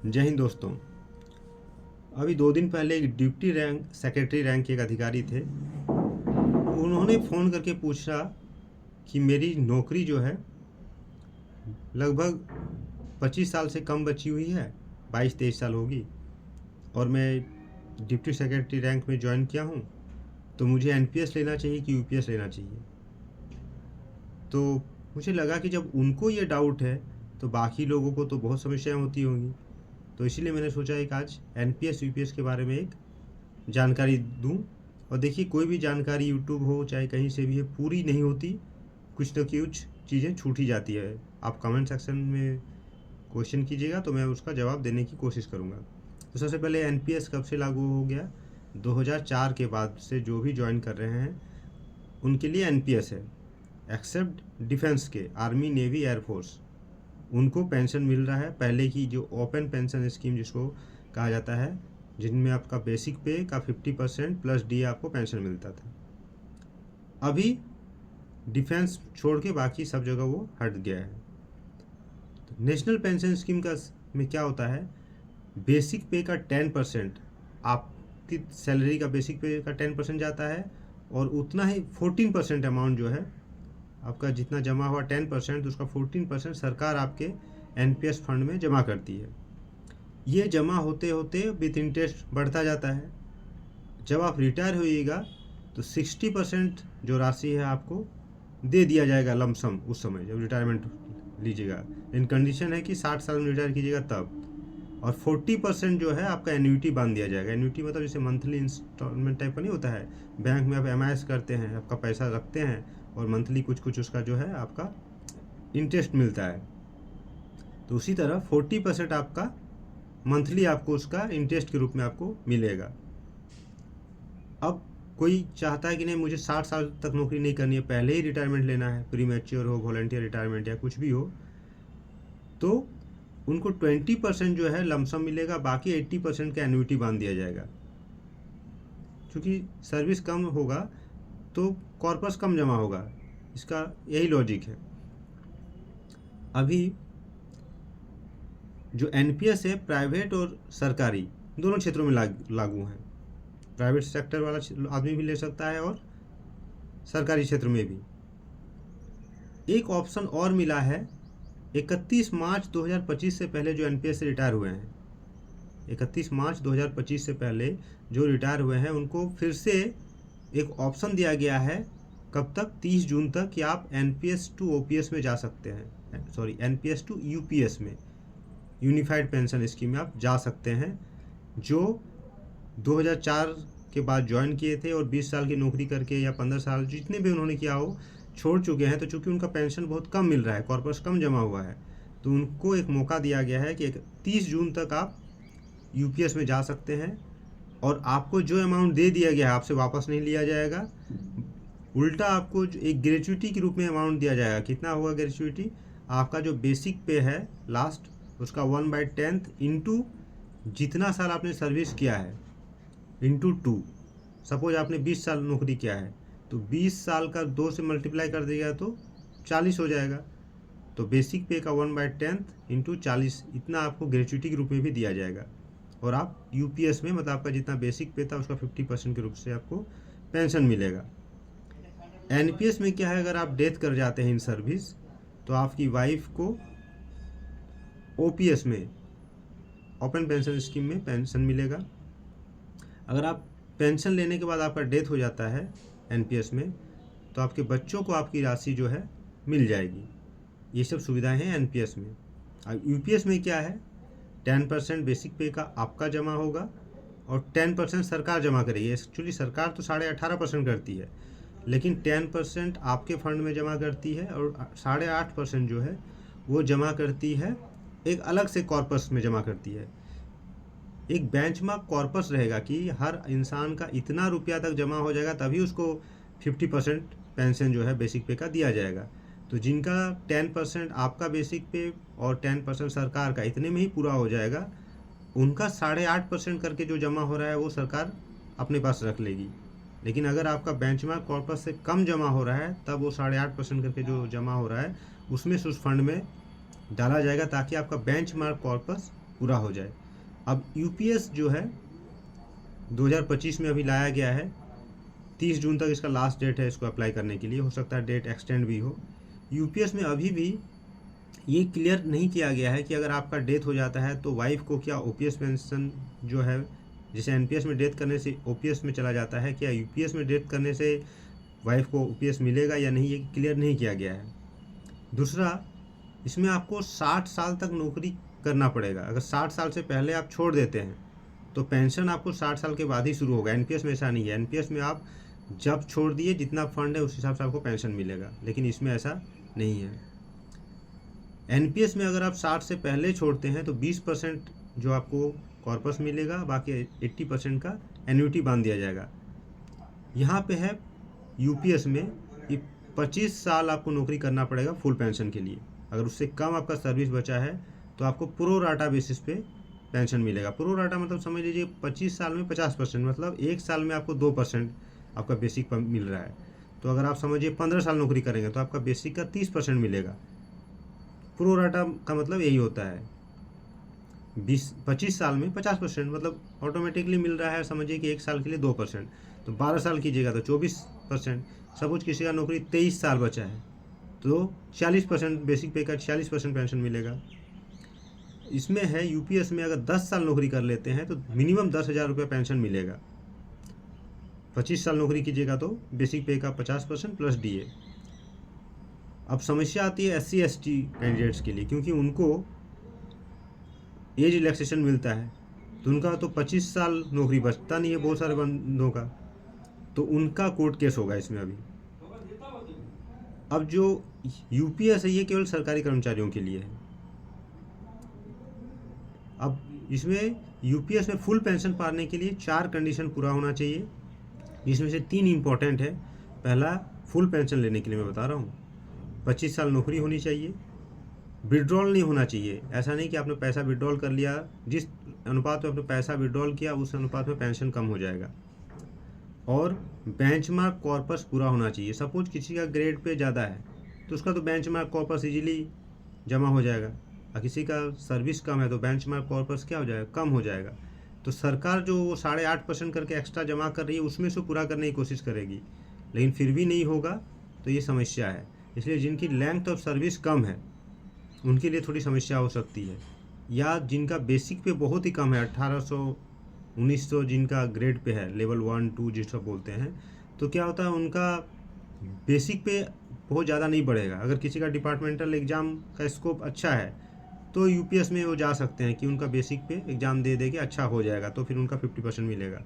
जय हिंद दोस्तों। अभी 2 दिन पहले एक डिप्टी रैंक सेक्रेटरी रैंक के एक अधिकारी थे। उन्होंने फ़ोन करके पूछा कि मेरी नौकरी जो है लगभग 25 साल से कम बची हुई है, 22-23 साल होगी, और मैं डिप्टी सेक्रेटरी रैंक में ज्वाइन किया हूँ, तो मुझे एनपीएस लेना चाहिए कि यूपीएस लेना चाहिए। तो मुझे लगा कि जब उनको ये डाउट है तो बाकी लोगों को तो बहुत समस्याएं होती होंगी। तो इसीलिए मैंने सोचा एक आज एनपीएस यूपीएस के बारे में एक जानकारी दूं। और देखिए, कोई भी जानकारी यूट्यूब हो चाहे कहीं से भी है, पूरी नहीं होती, कुछ न कुछ चीज़ें छूट ही जाती है। आप कमेंट सेक्शन में क्वेश्चन कीजिएगा तो मैं उसका जवाब देने की कोशिश करूँगा। तो सबसे पहले एनपीएस कब से लागू हो गया? 2004 के बाद से जो भी ज्वाइन कर रहे हैं उनके लिए एनपीएस है। एक्सेप्ट डिफेंस के, आर्मी, नेवी, एयरफोर्स, उनको पेंशन मिल रहा है। पहले की जो ओपन पेंशन स्कीम जिसको कहा जाता है, जिनमें आपका बेसिक पे का 50% प्लस डी आपको पेंशन मिलता था, अभी डिफेंस छोड़ के बाकी सब जगह वो हट गया है। तो नेशनल पेंशन स्कीम का में क्या होता है, बेसिक पे का 10%, आपकी सैलरी का बेसिक पे का 10% जाता है, और उतना ही 14% अमाउंट जो है आपका जितना जमा हुआ 10%, उसका 14% सरकार आपके एनपीएस फंड में जमा करती है। ये जमा होते होते विथ इंटरेस्ट बढ़ता जाता है। जब आप रिटायर होइएगा तो 60% जो राशि है आपको दे दिया जाएगा लमसम उस समय जब रिटायरमेंट लीजिएगा। लेकिन कंडीशन है कि 60 साल में रिटायर कीजिएगा तब। और 40% जो है आपका एन्युटी बांध दिया जाएगा। एन्युटी मतलब जैसे मंथली इंस्टॉलमेंट टाइप का नहीं होता है, बैंक में आप एमआईएस करते हैं, आपका पैसा रखते हैं और मंथली कुछ कुछ उसका जो है आपका इंटरेस्ट मिलता है। तो उसी तरह 40% आपका मंथली आपको उसका इंटरेस्ट के रूप में आपको मिलेगा। अब कोई चाहता है कि नहीं, मुझे 60 साल तक नौकरी नहीं करनी है, पहले ही रिटायरमेंट लेना है, प्री मैच्योर हो, वॉलंटियर रिटायरमेंट या कुछ भी हो, तो उनको 20% जो है लमसम मिलेगा, बाकी 80% का एन्युटी बांध दिया जाएगा। क्योंकि सर्विस कम होगा तो कॉर्पस कम जमा होगा, इसका यही लॉजिक है। अभी जो एनपीएस है प्राइवेट और सरकारी दोनों क्षेत्रों में लागू है। प्राइवेट सेक्टर वाला आदमी भी ले सकता है और सरकारी क्षेत्र में भी। एक ऑप्शन और मिला है, 31 मार्च 2025 से पहले जो एनपीएस से रिटायर हुए हैं, 31 मार्च 2025 से पहले जो रिटायर हुए हैं उनको फिर से एक ऑप्शन दिया गया है। कब तक? 30 जून तक कि आप एनपीएस टू ओपीएस में जा सकते हैं, सॉरी एनपीएस टू यूपीएस में, यूनिफाइड पेंशन स्कीम में आप जा सकते हैं। जो 2004 के बाद ज्वाइन किए थे और 20 साल की नौकरी करके या 15 साल जितने भी उन्होंने किया हो छोड़ चुके हैं, तो चूंकि उनका पेंशन बहुत कम मिल रहा है, कॉर्पस कम जमा हुआ है, तो उनको एक मौका दिया गया है कि 30 जून तक आप यूपीएस में जा सकते हैं। और आपको जो अमाउंट दे दिया गया है आपसे वापस नहीं लिया जाएगा, उल्टा आपको एक ग्रेचुइटी के रूप में अमाउंट दिया जाएगा। कितना होगा ग्रेचुइटी? आपका जो बेसिक पे है लास्ट, उसका 1/10 इंटू जितना साल आपने सर्विस किया है इंटू 2। सपोज आपने 20 साल नौकरी किया है तो 20 साल का 2 से मल्टीप्लाई कर देगा तो 40 हो जाएगा। तो बेसिक पे का 1/10 इंटू 40, इतना आपको ग्रेचुइटी के रूप में भी दिया जाएगा। और आप यूपीएस में, मतलब आपका जितना बेसिक पे था उसका 50% के रूप से आपको पेंशन मिलेगा। एनपीएस में क्या है, अगर आप डेथ कर जाते हैं इन सर्विस तो आपकी वाइफ को ओपीएस में, ओपन पेंशन स्कीम में पेंशन मिलेगा। अगर आप पेंशन लेने के बाद आपका डेथ हो जाता है एनपीएस में, तो आपके बच्चों को आपकी राशि जो है मिल जाएगी। ये सब सुविधाएं हैं एनपीएस में। अब यूपीएस में क्या है, 10% बेसिक पे का आपका जमा होगा और 10% सरकार जमा करेगी। एक्चुअली सरकार तो 18.5% करती है, लेकिन 10% आपके फंड में जमा करती है और 8.5% जो है वो जमा करती है, एक अलग से कॉर्पस में जमा करती है। एक बेंचमार्क कॉर्पस रहेगा कि हर इंसान का इतना रुपया तक जमा हो जाएगा तभी उसको 50% पेंशन जो है बेसिक पे का दिया जाएगा। तो जिनका 10% आपका बेसिक पे और 10% सरकार का, इतने में ही पूरा हो जाएगा, उनका 8.5% करके जो जमा हो रहा है वो सरकार अपने पास रख लेगी। लेकिन अगर आपका बेंचमार्क कॉर्पस से कम जमा हो रहा है तब वो 8.5% करके जो जमा हो रहा है उसमें से उस फंड में डाला जाएगा, ताकि आपका बेंचमार्क कॉर्पस पूरा हो जाए। अब यूपीएस जो है 2025 में अभी लाया गया है, 30 जून तक इसका लास्ट डेट है इसको अप्लाई करने के लिए, हो सकता है डेट एक्सटेंड भी हो। यूपीएस में अभी भी ये क्लियर नहीं किया गया है कि अगर आपका डेथ हो जाता है तो वाइफ को क्या ओपीएस पेंशन जो है, जैसे एनपीएस में डेथ करने से ओपीएस में चला जाता है, क्या यूपीएस में डेथ करने से वाइफ को ओपीएस मिलेगा या नहीं, ये क्लियर नहीं किया गया है। दूसरा, इसमें आपको 60 साल तक नौकरी करना पड़ेगा। अगर 60 साल से पहले आप छोड़ देते हैं तो पेंशन आपको 60 साल के बाद ही शुरू होगा। एनपीएस में ऐसा नहीं है, एनपीएस में आप जब छोड़ दिए जितना फंड है उस हिसाब से आपको पेंशन मिलेगा, लेकिन इसमें ऐसा नहीं है। एनपीएस में अगर आप 60 से पहले छोड़ते हैं तो 20% जो आपको कॉर्पस मिलेगा, बाकी 80% का एन्युटी बांध दिया जाएगा। यहाँ पे है यूपीएस में कि 25 साल आपको नौकरी करना पड़ेगा फुल पेंशन के लिए। अगर उससे कम आपका सर्विस बचा है तो आपको प्रो राटा बेसिस पे पेंशन मिलेगा। प्रो राटा मतलब समझ लीजिए 25 साल में 50%, मतलब एक साल में आपको 2% आपका बेसिक मिल रहा है। तो अगर आप समझिए 15 साल नौकरी करेंगे तो आपका बेसिक का 30% मिलेगा। प्रो राटा का मतलब यही होता है, 25 साल में 50%, मतलब ऑटोमेटिकली मिल रहा है। समझिए कि एक साल के लिए 2%, तो 12 साल कीजिएगा तो 24%। सपोज किसी का नौकरी 23 साल बचा है तो 40% बेसिक पे का 40% पेंशन मिलेगा। इसमें है यूपीएस में अगर 10 साल नौकरी कर लेते हैं तो मिनिमम 10,000 रुपये पेंशन मिलेगा। 25 साल नौकरी कीजिएगा तो बेसिक पे का 50% प्लस डीए। अब समस्या आती है SC ST कैंडिडेट्स के लिए, क्योंकि उनको एज रिलैक्सेशन मिलता है तो उनका तो 25 साल नौकरी बचता नहीं है बहुत सारे बंदों का, तो उनका कोर्ट केस होगा इसमें अभी। अब जो यूपीएस है ये केवल सरकारी कर्मचारियों के लिए है। अब इसमें यूपीएस में फुल पेंशन पाने के लिए 4 कंडीशन पूरा होना चाहिए, जिसमें से 3 इंपॉर्टेंट है। पहला, फुल पेंशन लेने के लिए मैं बता रहा हूँ 25 साल नौकरी होनी चाहिए, विड्रॉल नहीं होना चाहिए। ऐसा नहीं कि आपने पैसा विड्रॉल कर लिया, जिस अनुपात में आपने पैसा विड्रॉल किया उस अनुपात में पेंशन कम हो जाएगा। और बेंचमार्क कॉर्पस पूरा होना चाहिए। सपोज किसी का ग्रेड पे ज़्यादा है तो उसका तो बेंचमार्क कॉर्पस इजीली जमा हो जाएगा, और किसी का सर्विस कम है तो बेंचमार्क कॉर्पस क्या हो जाएगा, कम हो जाएगा। तो सरकार जो 8.5% करके एक्स्ट्रा जमा कर रही है उसमें से पूरा करने की कोशिश करेगी, लेकिन फिर भी नहीं होगा तो ये समस्या है। इसलिए जिनकी लेंथ ऑफ सर्विस कम है उनके लिए थोड़ी समस्या हो सकती है, या जिनका बेसिक पे बहुत ही कम है, 1800 1900 जिनका ग्रेड पे है, लेवल 1 2 जिसको बोलते हैं, तो क्या होता है उनका बेसिक पे बहुत ज़्यादा नहीं बढ़ेगा। अगर किसी का डिपार्टमेंटल एग्ज़ाम का स्कोप अच्छा है तो यूपीएस में वो जा सकते हैं कि उनका बेसिक पे एग्ज़ाम दे दे के अच्छा हो जाएगा तो फिर उनका 50% मिलेगा।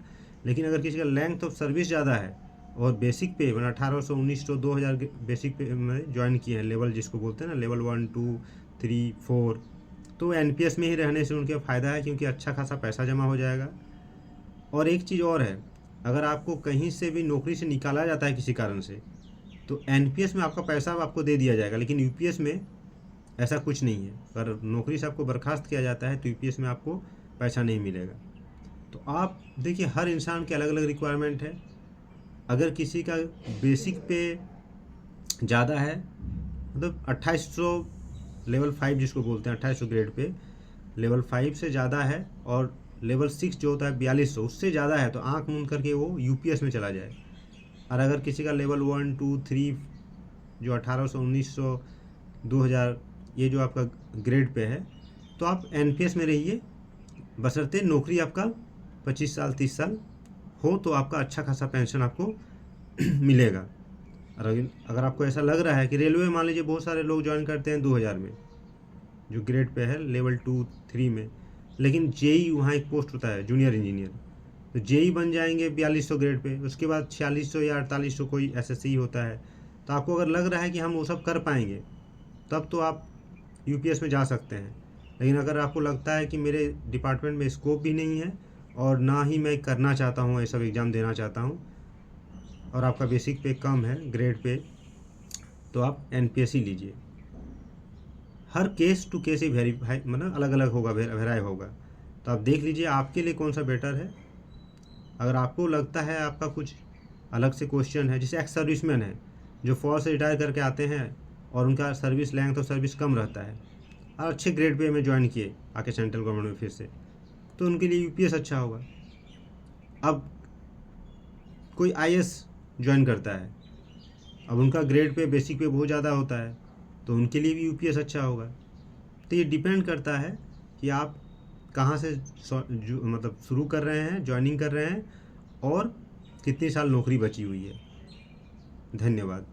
लेकिन अगर किसी का लेंथ ऑफ सर्विस ज़्यादा है और बेसिक पे मैंने 1800 1900 2000 बेसिक पे में ज्वाइन किए हैं, लेवल जिसको बोलते हैं ना, लेवल 1 2 3 4, तो एनपीएस में ही रहने से उनके फ़ायदा है क्योंकि अच्छा खासा पैसा जमा हो जाएगा। और एक चीज़ और है, अगर आपको कहीं से भी नौकरी से निकाला जाता है किसी कारण से तो एनपीएस में आपका पैसा आपको दे दिया जाएगा, लेकिन यूपीएस में ऐसा कुछ नहीं है। अगर नौकरी से आपको बर्खास्त किया जाता है तो यूपीएस में आपको पैसा नहीं मिलेगा। तो आप देखिए हर इंसान के अलग अलग रिक्वायरमेंट है। अगर किसी का बेसिक पे ज़्यादा है, मतलब 2800 लेवल 5 जिसको बोलते हैं, 2800 ग्रेड पे लेवल 5 से ज़्यादा है, और लेवल 6 जो होता है 4200 उससे ज़्यादा है, तो आंख मूंद करके वो यूपीएस में चला जाए। और अगर किसी का लेवल 1 2 3 जो 1800 1900 2000 ये जो आपका ग्रेड पे है तो आप एनपीएस में रहिए, बशर्ते नौकरी आपका 25 साल 30 साल हो तो आपका अच्छा खासा पेंशन आपको मिलेगा। और अगर आपको ऐसा लग रहा है कि रेलवे मान लीजिए बहुत सारे लोग ज्वाइन करते हैं 2000 में जो ग्रेड पे है लेवल 2 3 में, लेकिन जेई वहाँ एक पोस्ट होता है जूनियर इंजीनियर, तो जेई बन जाएंगे 4200 ग्रेड पे, उसके बाद 4600 या 4800 कोई एसएससी होता है। तो आपको अगर लग रहा है कि हम वो सब कर पाएंगे तब तो आप यूपीएस में जा सकते हैं। लेकिन अगर आपको लगता है कि मेरे डिपार्टमेंट में स्कोप भी नहीं है और ना ही मैं करना चाहता हूँ, ये सब एग्ज़ाम देना चाहता हूँ, और आपका बेसिक पे कम है ग्रेड पे, तो आप एनपीएस ही लीजिए। हर केस टू केस ही वेरीफाई मतलब अलग अलग होगा, वेराई होगा। तो आप देख लीजिए आपके लिए कौन सा बेटर है। अगर आपको लगता है आपका कुछ अलग से क्वेश्चन है, जैसे एक्स सर्विसमैन है जो फौज से रिटायर करके आते हैं और उनका सर्विस लेंथ और सर्विस कम रहता है और अच्छे ग्रेड पे में ज्वाइन किए, आके सेंट्रल गवर्नमेंट में फिर से, तो उनके लिए यूपीएस अच्छा होगा। अब कोई आईएएस ज्वाइन करता है, अब उनका ग्रेड पे बेसिक पे बहुत ज़्यादा होता है, तो उनके लिए भी यूपीएस अच्छा होगा। तो ये डिपेंड करता है कि आप कहाँ से मतलब शुरू कर रहे हैं, ज्वाइनिंग कर रहे हैं, और कितनी साल नौकरी बची हुई है। धन्यवाद।